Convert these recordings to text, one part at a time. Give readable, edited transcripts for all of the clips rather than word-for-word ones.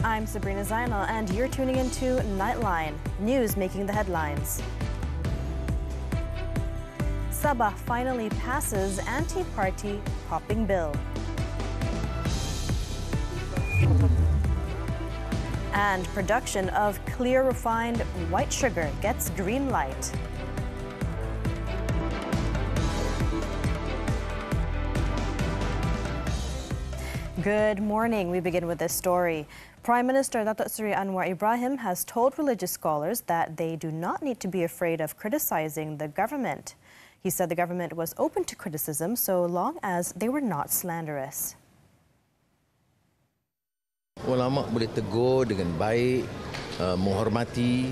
I'm Sabrina Zainal, and you're tuning into Nightline, news making the headlines. Sabah finally passes anti-party hopping bill. And production of clear refined white sugar gets green light. Good morning. We begin with this story. Prime Minister Datuk Seri Anwar Ibrahim has told religious scholars that they do not need to be afraid of criticizing the government. He said the government was open to criticism so long as they were not slanderous. Ulama boleh tegur dengan baik, menghormati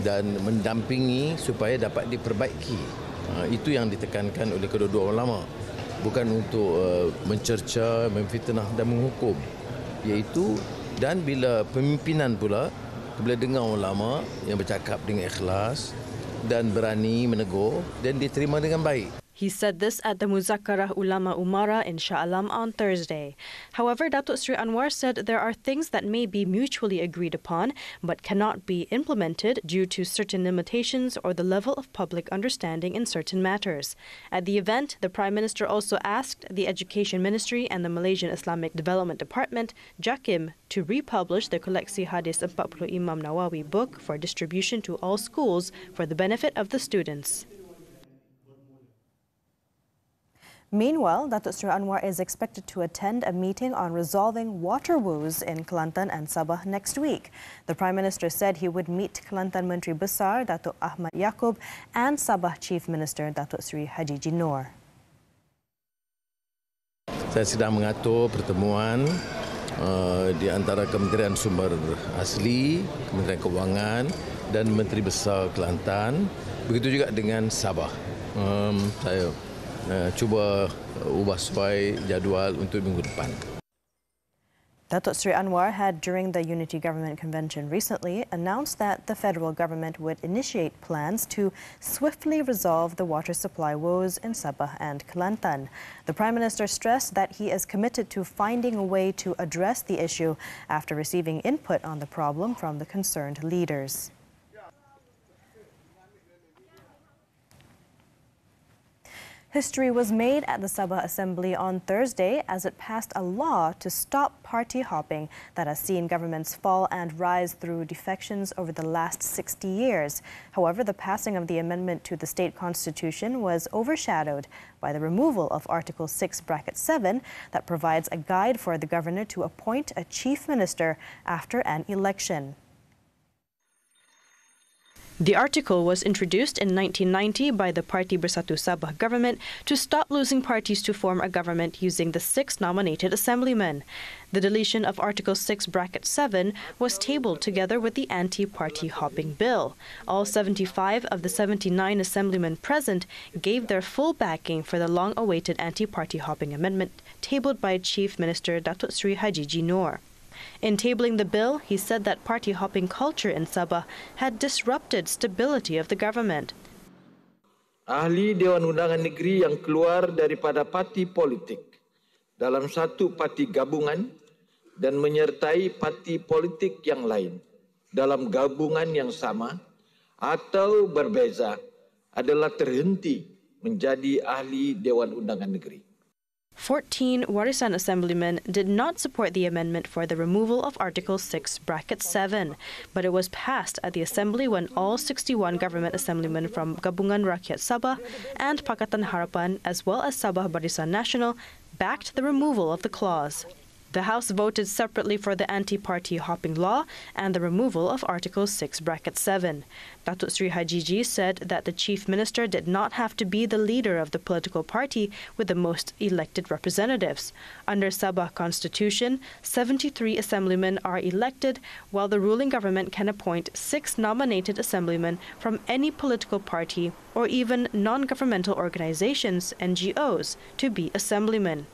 dan mendampingi supaya dapat diperbaiki. Itu yang ditekankan oleh kedua-dua ulama. Bukan untuk mencerca, memfitnah dan menghukum. Iaitu dan bila pemimpinan pula, bila dengar ulama yang bercakap dengan ikhlas dan berani menegur dan diterima dengan baik. He said this at the Muzakarah Ulama Umara in Shah Alam on Thursday. However, Datuk Seri Anwar said there are things that may be mutually agreed upon but cannot be implemented due to certain limitations or the level of public understanding in certain matters. At the event, the Prime Minister also asked the Education Ministry and the Malaysian Islamic Development Department, JAKIM, to republish the Koleksi Hadis 40 Imam Nawawi book for distribution to all schools for the benefit of the students. Meanwhile, Datuk Seri Anwar is expected to attend a meeting on resolving water woes in Kelantan and Sabah next week. The Prime Minister said he would meet Kelantan Menteri Besar Datuk Ahmad Yaakob and Sabah Chief Minister Datuk Seri Haji Jinor. Saya sedang mengatur pertemuan di antara Kementerian Sumber Asli, Kementerian Kewangan dan Menteri Besar Kelantan. Begitu juga dengan Sabah. Saya cuba ubah sesuai jadual untuk minggu depan. Datuk Seri Anwar had, during the Unity Government Convention recently, announced that the federal government would initiate plans to swiftly resolve the water supply woes in Sabah and Kelantan. The Prime Minister stressed that he is committed to finding a way to address the issue after receiving input on the problem from the concerned leaders. History was made at the Sabah Assembly on Thursday as it passed a law to stop party hopping that has seen governments fall and rise through defections over the last 60 years. However, the passing of the amendment to the state constitution was overshadowed by the removal of Article 6(7) that provides a guide for the governor to appoint a chief minister after an election. The article was introduced in 1990 by the Parti Bersatu Sabah government to stop losing parties to form a government using the 6 nominated assemblymen. The deletion of Article 6(7) was tabled together with the anti-party hopping bill. All 75 of the 79 assemblymen present gave their full backing for the long-awaited anti-party hopping amendment tabled by Chief Minister Datuk Seri Haji Jinor. In tabling the bill, he said that party hopping culture in Sabah had disrupted stability of the government. Ahli Dewan Undangan Negeri yang keluar daripada parti politik dalam satu parti gabungan dan menyertai parti politik yang lain dalam gabungan yang sama atau berbeza adalah terhenti menjadi ahli Dewan Undangan Negeri. 14 Warisan Assemblymen did not support the amendment for the removal of Article 6(7), but it was passed at the Assembly when all 61 government assemblymen from Gabungan Rakyat Sabah and Pakatan Harapan, as well as Sabah Barisan Nasional, backed the removal of the clause. The House voted separately for the anti-party hopping law and the removal of Article 6(7). Datuk Seri Haji Ji said that the Chief Minister did not have to be the leader of the political party with the most elected representatives. Under Sabah Constitution, 73 assemblymen are elected, while the ruling government can appoint 6 nominated assemblymen from any political party or even non-governmental organizations, NGOs, to be assemblymen.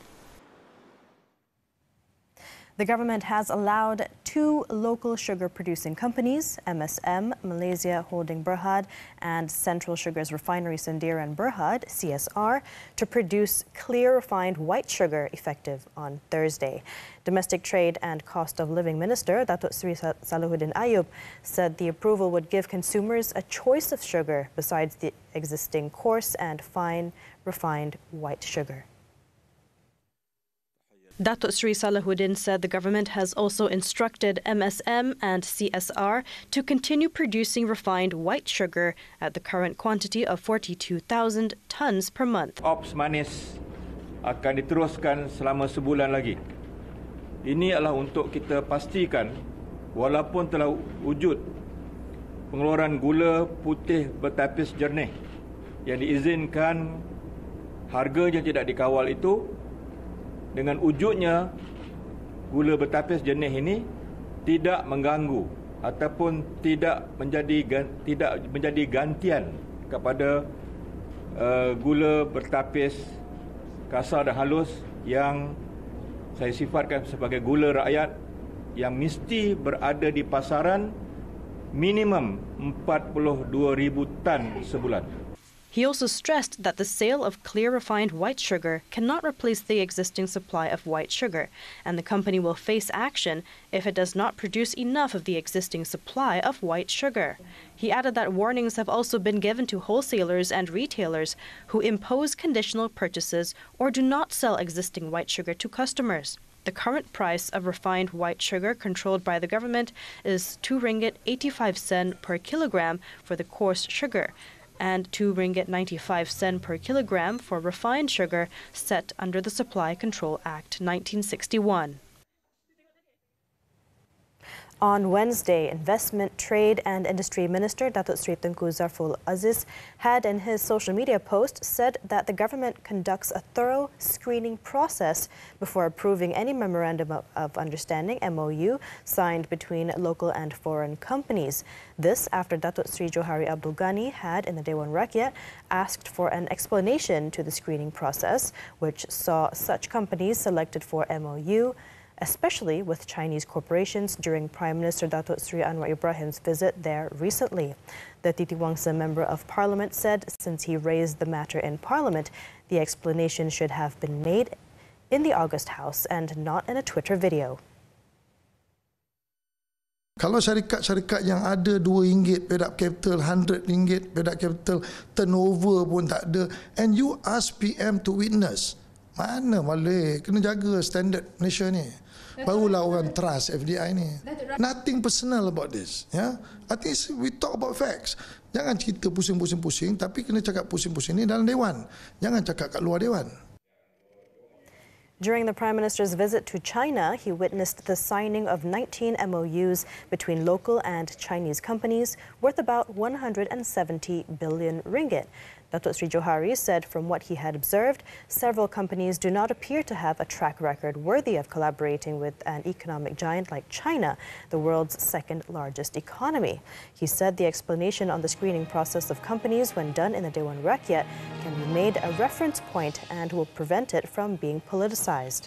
The government has allowed 2 local sugar-producing companies, MSM, Malaysia Holding Berhad, and Central Sugar's Refinery Sendiri and Berhad, CSR, to produce clear refined white sugar effective on Thursday. Domestic Trade and Cost of Living Minister Datuk Seri Salahuddin Ayub said the approval would give consumers a choice of sugar besides the existing coarse and fine refined white sugar. Datuk Seri Salahuddin said the government has also instructed MSM and CSR to continue producing refined white sugar at the current quantity of 42,000 tons per month. Ops manis akan diteruskan selama sebulan lagi. Ini adalah untuk kita pastikan walaupun telah wujud pengeluaran gula putih bertapis jernih yang diizinkan harganya tidak dikawal itu, dengan wujudnya gula bertapis jenis ini tidak mengganggu ataupun tidak menjadi gantian kepada gula bertapis kasar dan halus yang saya sifatkan sebagai gula rakyat yang mesti berada di pasaran minimum 42,000 tan sebulan. He also stressed that the sale of clear refined white sugar cannot replace the existing supply of white sugar, and the company will face action if it does not produce enough of the existing supply of white sugar. He added that warnings have also been given to wholesalers and retailers who impose conditional purchases or do not sell existing white sugar to customers. The current price of refined white sugar controlled by the government is 2 ringgit 85 sen per kilogram for the coarse sugar, and 2 ringgit 95 sen per kilogram for refined sugar set under the Supply Control Act 1961. On Wednesday, Investment, Trade and Industry Minister Datuk Seri Tengku Zarful Aziz had in his social media post said that the government conducts a thorough screening process before approving any memorandum of understanding MOU signed between local and foreign companies. This after Datuk Seri Johari Abdul Ghani had in the Dewan Rakyat asked for an explanation to the screening process, which saw such companies selected for MOU, especially with Chinese corporations during Prime Minister Datuk Seri Anwar Ibrahim's visit there recently. The Titiwangsa Member of Parliament said since he raised the matter in Parliament, the explanation should have been made in the August House and not in a Twitter video. Kalau syarikat-syarikat yang ada RM2 paid up capital, RM100 paid up capital, turnover pun tak ada, and you ask PM to witness, mana boleh, kena jaga standard Malaysia ni. Barulah orang trust FDI ni. Nothing personal about this. Ya, I think we talk about facts. Jangan cerita pusing-pusing, tapi kena cakap pusing-pusing ni dalam Dewan. Jangan cakap kat luar Dewan. During the Prime Minister's visit to China, he witnessed the signing of 19 MOUs between local and Chinese companies worth about 170 billion ringgit. Datuk Seri Johari said from what he had observed, several companies do not appear to have a track record worthy of collaborating with an economic giant like China, the world's second largest economy. He said the explanation on the screening process of companies when done in the Dewan Rakyat can be made a reference point and will prevent it from being politicized.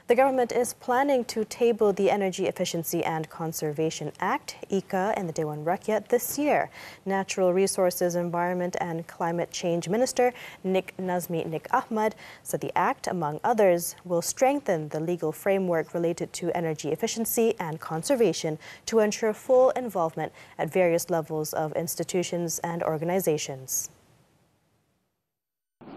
The government is planning to table the Energy Efficiency and Conservation Act, ECA, in the Dewan Rakyat this year. Natural Resources, Environment and Climate Change Minister Nik Ahmad said the act, among others, will strengthen the legal framework related to energy efficiency and conservation to ensure full involvement at various levels of institutions and organizations.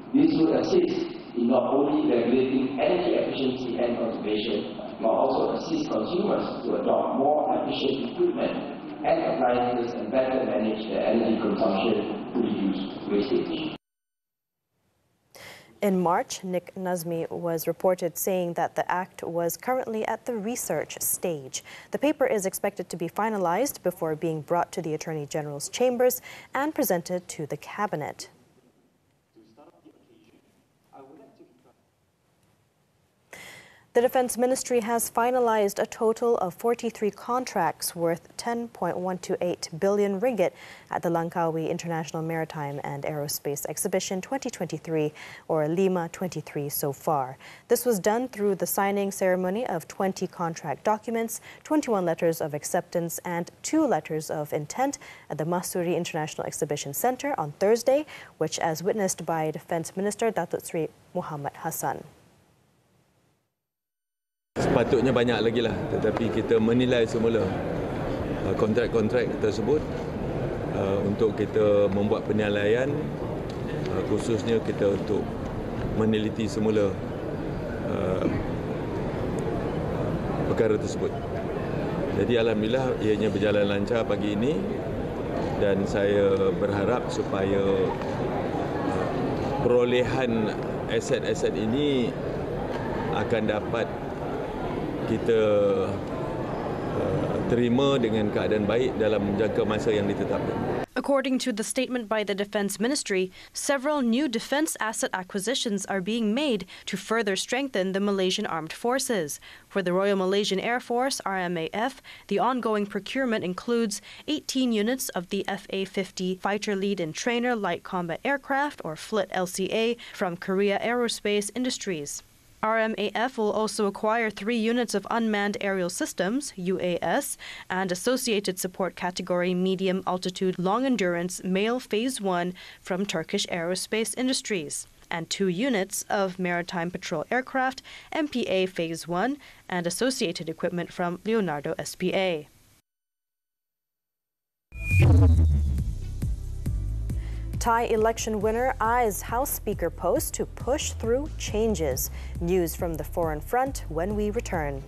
This will assist in not only regulating energy efficiency and conservation, but also assist consumers to adopt more efficient equipment and appliances and better manage their energy consumption to reduce wastage. In March, Nik Nazmi was reported saying that the act was currently at the research stage. The paper is expected to be finalized before being brought to the Attorney General's chambers and presented to the Cabinet. The Defence Ministry has finalized a total of 43 contracts worth 10.128 billion ringgit at the Langkawi International Maritime and Aerospace Exhibition 2023, or Lima 23 so far. This was done through the signing ceremony of 20 contract documents, 21 letters of acceptance and 2 letters of intent at the Mahsuri International Exhibition Centre on Thursday, which as witnessed by Defence Minister Datuk Seri Muhammad Hassan. Sepatutnya banyak lagi lah, tetapi kita menilai semula kontrak-kontrak tersebut untuk kita membuat penilaian, khususnya kita untuk meneliti semula perkara tersebut. Jadi alhamdulillah ianya berjalan lancar pagi ini dan saya berharap supaya perolehan aset-aset ini akan dapat kita terima dengan keadaan baik dalam jangka masa yang ditetapkan. According to the statement by the Defence Ministry, several new defence asset acquisitions are being made to further strengthen the Malaysian Armed Forces. For the Royal Malaysian Air Force, RMAF, the ongoing procurement includes 18 units of the FA-50 Fighter Lead and Trainer Light Combat Aircraft, or FLIT LCA, from Korea Aerospace Industries. RMAF will also acquire 3 units of Unmanned Aerial Systems, UAS, and Associated Support Category Medium Altitude Long Endurance Male Phase 1 from Turkish Aerospace Industries, and 2 units of Maritime Patrol Aircraft, MPA Phase 1, and associated equipment from Leonardo SPA. Thai election winner eyes House Speaker post to push through changes. News from the Foreign Front when we return.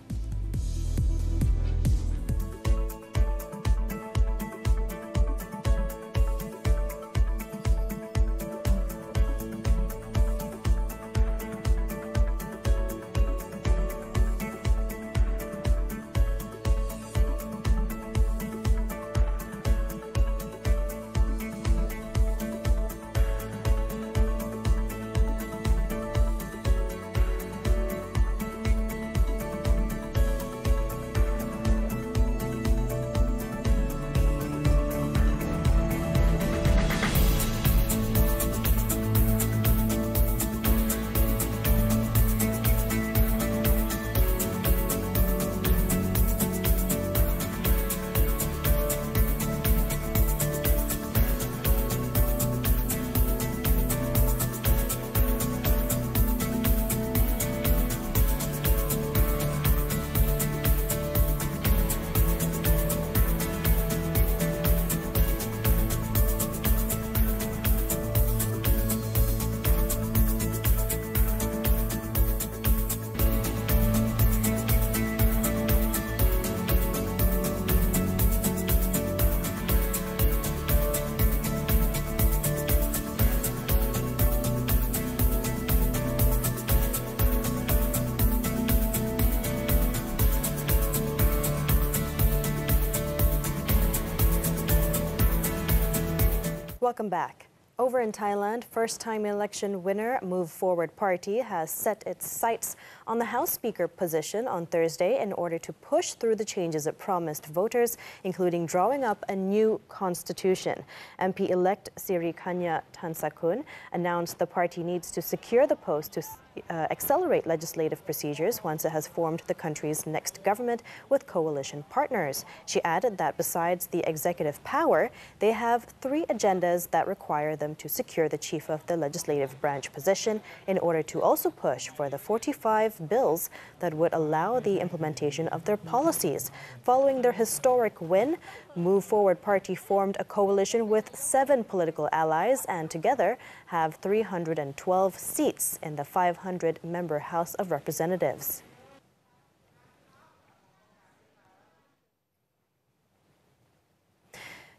Welcome back. Over in Thailand, first-time election winner Move Forward Party has set its sights on the House Speaker position on Thursday in order to push through the changes it promised voters, including drawing up a new constitution. MP-elect Siri Kanya Tansakun announced the party needs to secure the post to accelerate legislative procedures once it has formed the country's next government with coalition partners. She added that besides the executive power, they have 3 agendas that require them to secure the chief of the legislative branch position in order to also push for the 45 bills that would allow the implementation of their policies. Following their historic win, Move Forward Party formed a coalition with 7 political allies and together have 312 seats in the 500-member House of Representatives.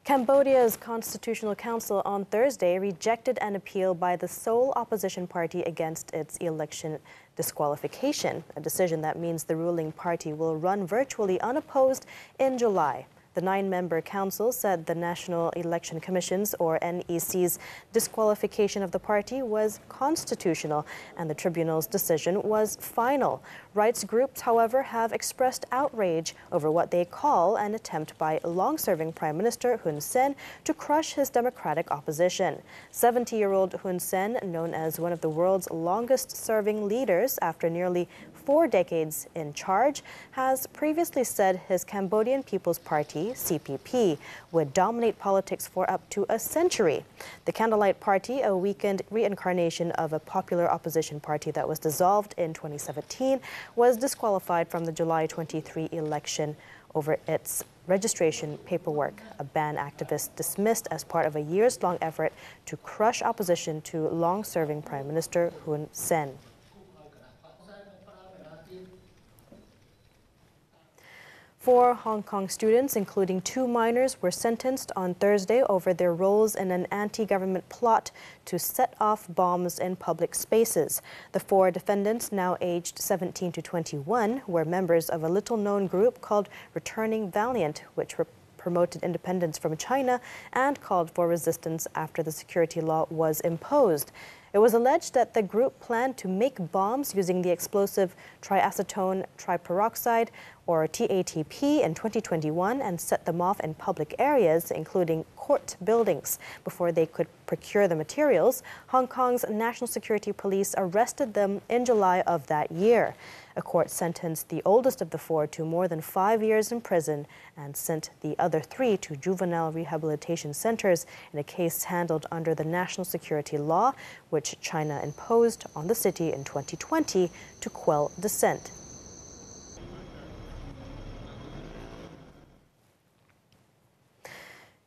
Cambodia's Constitutional Council on Thursday rejected an appeal by the sole opposition party against its election disqualification, a decision that means the ruling party will run virtually unopposed in July. The 9-member council said the National Election Commission's, or NEC's, disqualification of the party was constitutional and the tribunal's decision was final. Rights groups, however, have expressed outrage over what they call an attempt by long-serving Prime Minister Hun Sen to crush his democratic opposition. 70-year-old Hun Sen, known as one of the world's longest-serving leaders after nearly 4 decades in charge, has previously said his Cambodian People's Party, CPP, would dominate politics for up to a century. The Candlelight Party, a weakened reincarnation of a popular opposition party that was dissolved in 2017, was disqualified from the July 23 election over its registration paperwork, a ban activists dismissed as part of a years-long effort to crush opposition to long-serving Prime Minister Hun Sen. 4 Hong Kong students, including 2 minors, were sentenced on Thursday over their roles in an anti-government plot to set off bombs in public spaces. The 4 defendants, now aged 17 to 21, were members of a little-known group called Returning Valiant, which promoted independence from China and called for resistance after the security law was imposed. It was alleged that the group planned to make bombs using the explosive triacetone triperoxide, or TATP, in 2021 and set them off in public areas, including court buildings. Before they could procure the materials, Hong Kong's National Security Police arrested them in July of that year. A court sentenced the oldest of the 4 to more than 5 years in prison and sent the other 3 to juvenile rehabilitation centers in a case handled under the national security law, which China imposed on the city in 2020 to quell dissent.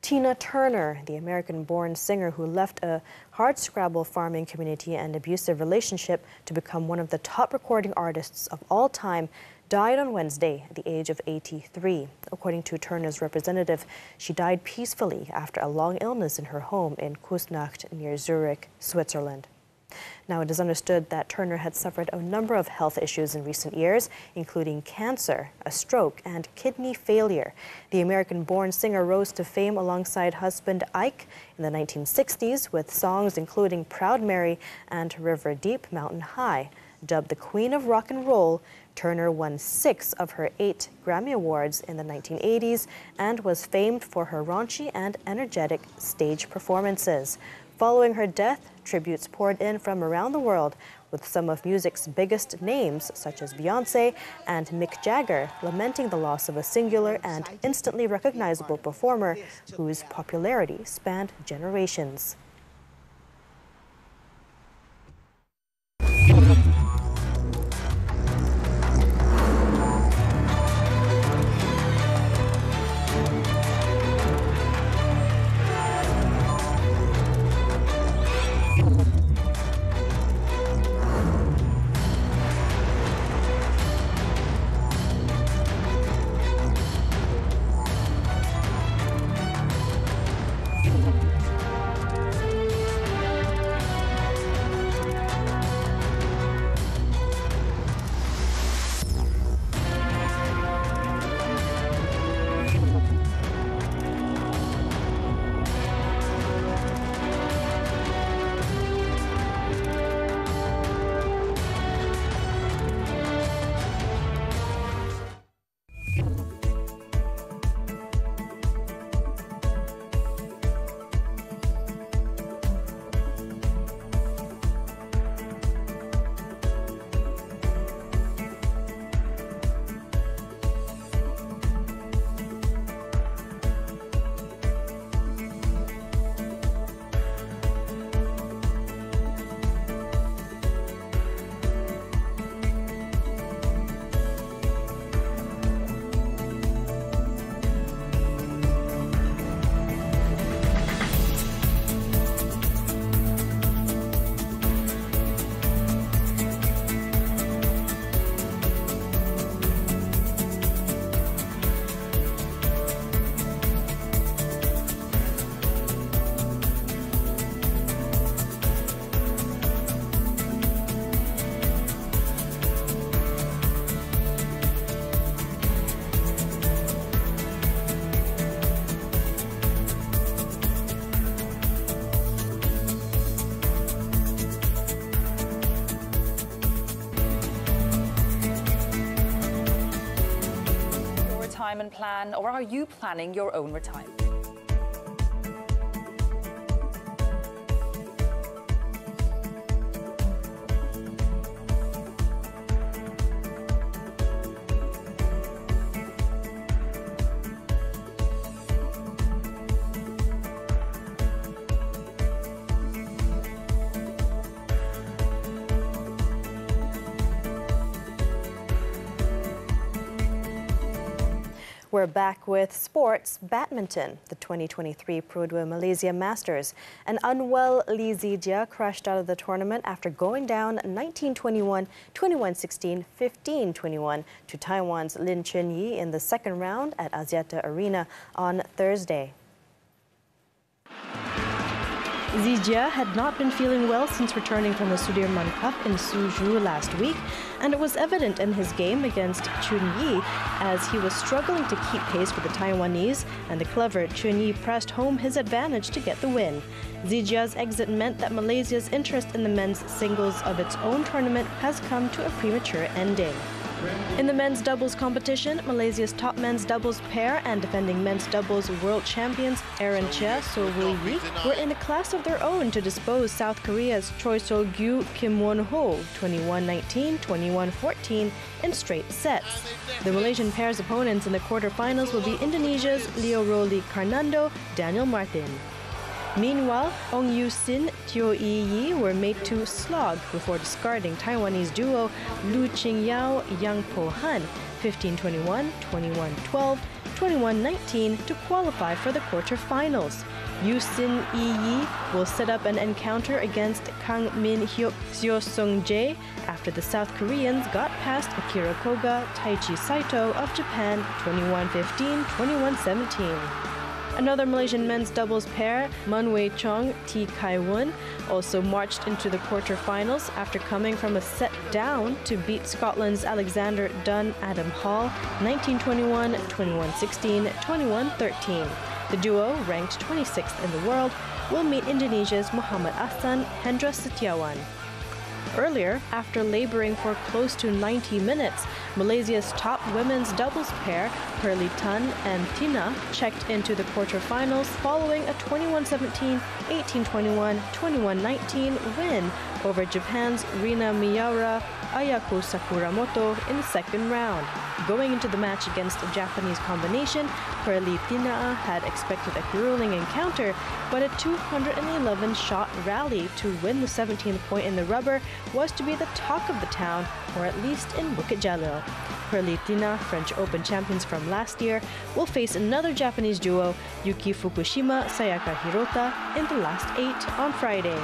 Tina Turner, the American-born singer who left a hardscrabble farming community and abusive relationship to become one of the top recording artists of all time, died on Wednesday at the age of 83. According to Turner's representative, she died peacefully after a long illness in her home in Kusnacht near Zurich, Switzerland. Now, it is understood that Turner had suffered a number of health issues in recent years, including cancer, a stroke, and kidney failure. The American-born singer rose to fame alongside husband Ike in the 1960s with songs including Proud Mary and River Deep, Mountain High. Dubbed the Queen of Rock and Roll, Turner won 6 of her 8 Grammy Awards in the 1980s and was famed for her raunchy and energetic stage performances. Following her death, tributes poured in from around the world, with some of music's biggest names, such as Beyoncé and Mick Jagger, lamenting the loss of a singular and instantly recognizable performer whose popularity spanned generations. retirement plan, or are you planning your own retirement? We're back with sports. Badminton, the 2023 Pro Dua Malaysia Masters. An unwell Li Zijia crashed out of the tournament after going down 19-21, 21-16, 15-21 to Taiwan's Lin Chunyi in the second round at Axiata Arena on Thursday. Zijia had not been feeling well since returning from the Sudirman Cup in Suzhou last week, and it was evident in his game against Chunyi as he was struggling to keep pace with the Taiwanese, and the clever Chunyi pressed home his advantage to get the win. Zijia's exit meant that Malaysia's interest in the men's singles of its own tournament has come to a premature ending. In the men's doubles competition, Malaysia's top men's doubles pair and defending men's doubles world champions Aaron Chia, So Woo Yi were in a class of their own to dispose South Korea's Choi So-gyu, Kim Won-ho 21-19, 21-14 in straight sets. The Malaysian pair's opponents in the quarterfinals will be Indonesia's Leo Roli Karnando, Daniel Martin. Meanwhile, Ong Yu-sin, Teo Yi were made to slog before discarding Taiwanese duo Lu Qingyao, Yang Po-han 15-21, 21-12, 21-19 to qualify for the quarterfinals. Yu-sin Yi will set up an encounter against Kang Min-hyuk Seo Sung-jae after the South Koreans got past Akira Koga, Taichi Saito of Japan 21-15, 21-17. Another Malaysian men's doubles pair, Man Wei Chong, T Kai Won, also marched into the quarterfinals after coming from a set down to beat Scotland's Alexander Dunn Adam Hall 19-21, 21-16, 21-13. The duo, ranked 26th in the world, will meet Indonesia's Muhammad Ahsan, Hendra Setiawan. Earlier, after laboring for close to 90 minutes, Malaysia's top women's doubles pair, Pearly Tan and Tina, checked into the quarterfinals following a 21-17, 18-21, 21-19 win over Japan's Rina Miyaura, Ayako Sakuramoto in the second round. Going into the match against a Japanese combination, Pearly Tina had expected a grueling encounter, but a 211-shot rally to win the 17th point in the rubber was to be the talk of the town, or at least in Bukit Jalil. Pearly Tina, French Open champions from last year, will face another Japanese duo, Yuki Fukushima, Sayaka Hirota, in the last 8 on Friday.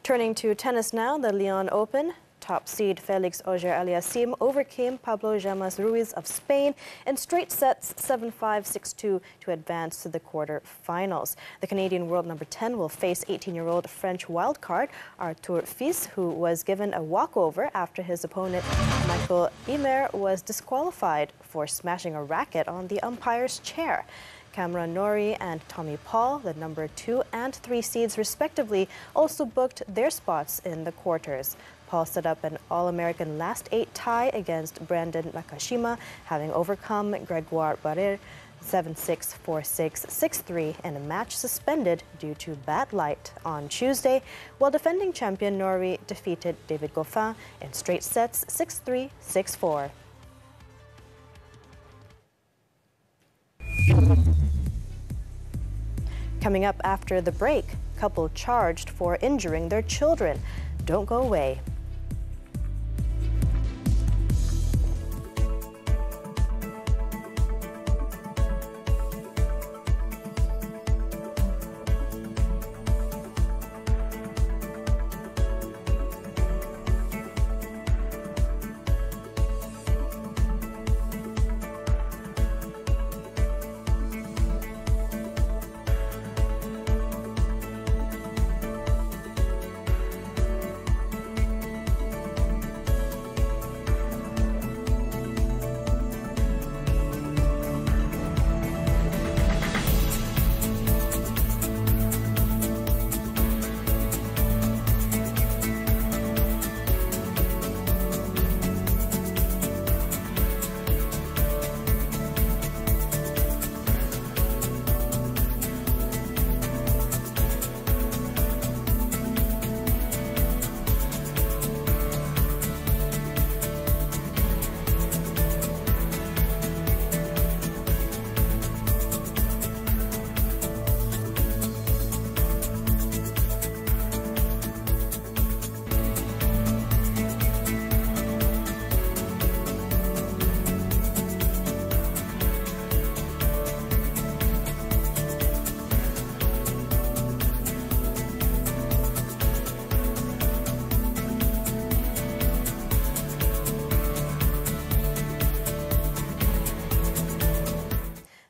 Turning to tennis now, the Lyon Open. Top seed Felix Auger-Aliassime overcame Pablo Llamas Ruiz of Spain in straight sets 7-5, 6-2 to advance to the quarter-finals. The Canadian world number 10 will face 18-year-old French wildcard Arthur Fils, who was given a walkover after his opponent Michael Ymer was disqualified for smashing a racket on the umpire's chair. Cameron Norrie and Tommy Paul, the number 2 and 3 seeds respectively, also booked their spots in the quarters. Paul set up an All-American last 8 tie against Brandon Nakashima, having overcome Gregoire Barrère 7-6, 4-6, 6-3 in a match suspended due to bad light on Tuesday, while defending champion Norrie defeated David Goffin in straight sets 6-3, 6-4. Coming up after the break, couple charged for injuring their children. Don't go away.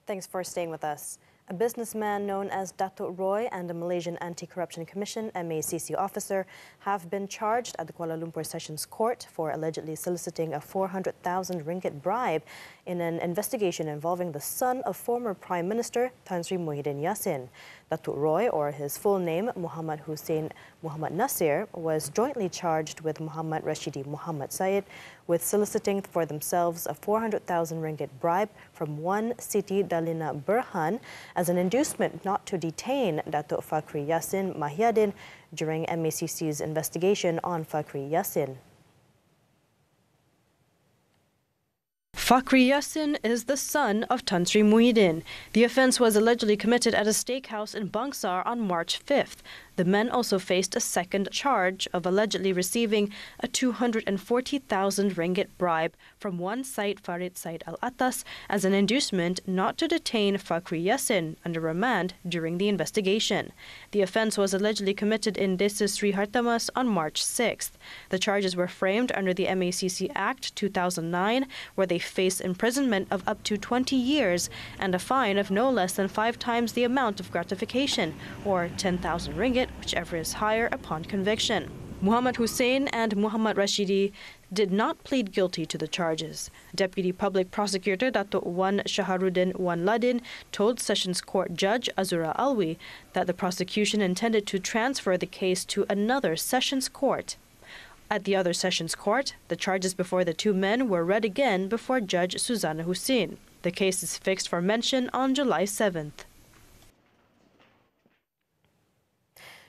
Thanks for staying with us. A businessman known as Datuk Roy and a Malaysian Anti-Corruption Commission MACC officer have been charged at the Kuala Lumpur Sessions Court for allegedly soliciting a 400,000 ringgit bribe in an investigation involving the son of former Prime Minister Tan Sri Muhyiddin Yassin. Datuk Roy, or his full name Muhammad Hussein Muhammad Nasir, was jointly charged with Muhammad Rashidi Muhammad Said with soliciting for themselves a 400,000 ringgit bribe from one Siti Dalina Berhan as an inducement not to detain Datuk Fakhri Yassin Mahyadin during MACC's investigation on Fakhri Yassin. Fakhri Yassin is the son of Tan Sri Muhyiddin. The offence was allegedly committed at a steakhouse in Bangsar on March 5th. The men also faced a second charge of allegedly receiving a 240,000 ringgit bribe from one Said Farid Said Al-Attas as an inducement not to detain Fakhri Yassin under remand during the investigation. The offence was allegedly committed in Desa Sri Hartamas on March 6th. The charges were framed under the MACC Act 2009, where they face imprisonment of up to 20 years and a fine of no less than 5 times the amount of gratification, or 10,000 ringgit, whichever is higher upon conviction. Muhammad Hussein and Muhammad Rashidi did not plead guilty to the charges. Deputy Public Prosecutor Datuk Wan Shaharuddin Wan Ladin told Sessions Court Judge Azura Alwi that the prosecution intended to transfer the case to another Sessions Court. At the other Sessions Court, the charges before the two men were read again before Judge Suzana Hussein. The case is fixed for mention on July 7th.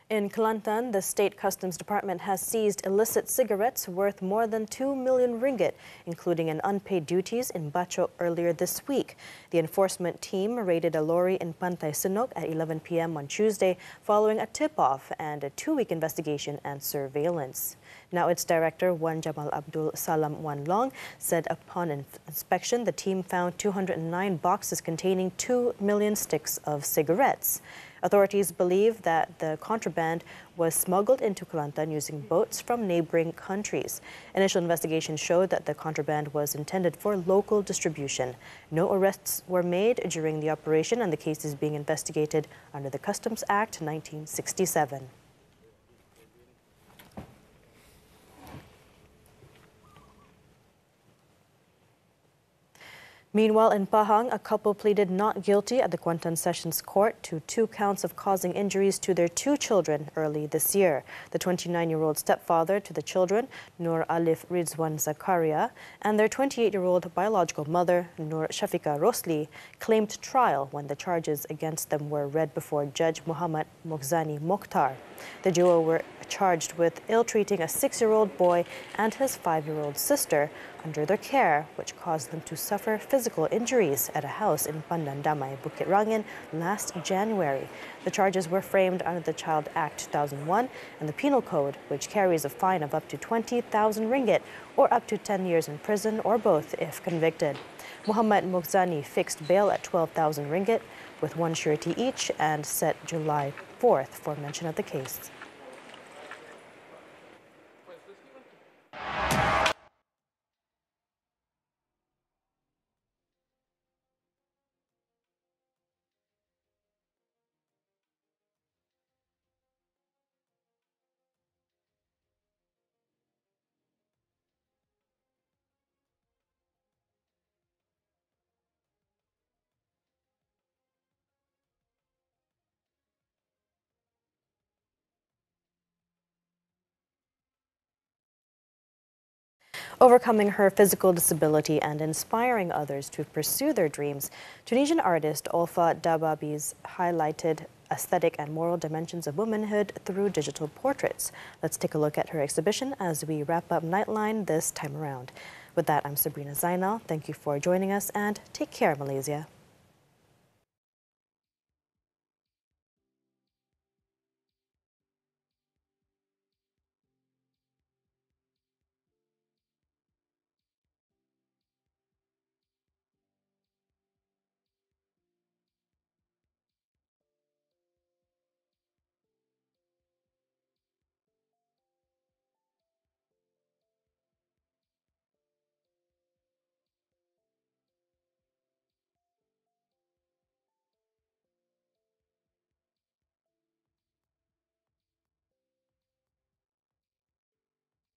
In Kelantan, the State Customs Department has seized illicit cigarettes worth more than 2 million ringgit, including an unpaid duties in Bachok earlier this week. The enforcement team raided a lorry in Pantai Senok at 11 p.m. on Tuesday following a tip-off and a 2-week investigation and surveillance. Now, its director, Wan Jamal Abdul Salam Wan Long, said upon inspection the team found 209 boxes containing 2 million sticks of cigarettes. Authorities believe that the contraband was smuggled into Kelantan using boats from neighboring countries. Initial investigations showed that the contraband was intended for local distribution. No arrests were made during the operation, and the case is being investigated under the Customs Act 1967. Meanwhile, in Pahang, a couple pleaded not guilty at the Kuantan Sessions Court to 2 counts of causing injuries to their 2 children early this year. The 29-year-old stepfather to the children, Nur Alif Rizwan Zakaria, and their 28-year-old biological mother, Nur Shafika Rosli, claimed trial when the charges against them were read before Judge Muhammad Mokhzani Mokhtar. The duo were charged with ill-treating a 6-year-old boy and his 5-year-old sister under their care, which caused them to suffer physical injuries at a house in Pandan Damai, Bukit Rangin last January. The charges were framed under the Child Act 2001 and the Penal Code, which carries a fine of up to 20,000 ringgit or up to 10 years in prison or both if convicted. Muhammad Mokhzani fixed bail at 12,000 ringgit with 1 surety each and set July 4th for mention of the case. Overcoming her physical disability and inspiring others to pursue their dreams, Tunisian artist Olfa Dababi's highlighted aesthetic and moral dimensions of womanhood through digital portraits. Let's take a look at her exhibition as we wrap up Nightline this time around. With that, I'm Sabrina Zainal. Thank you for joining us and take care, Malaysia.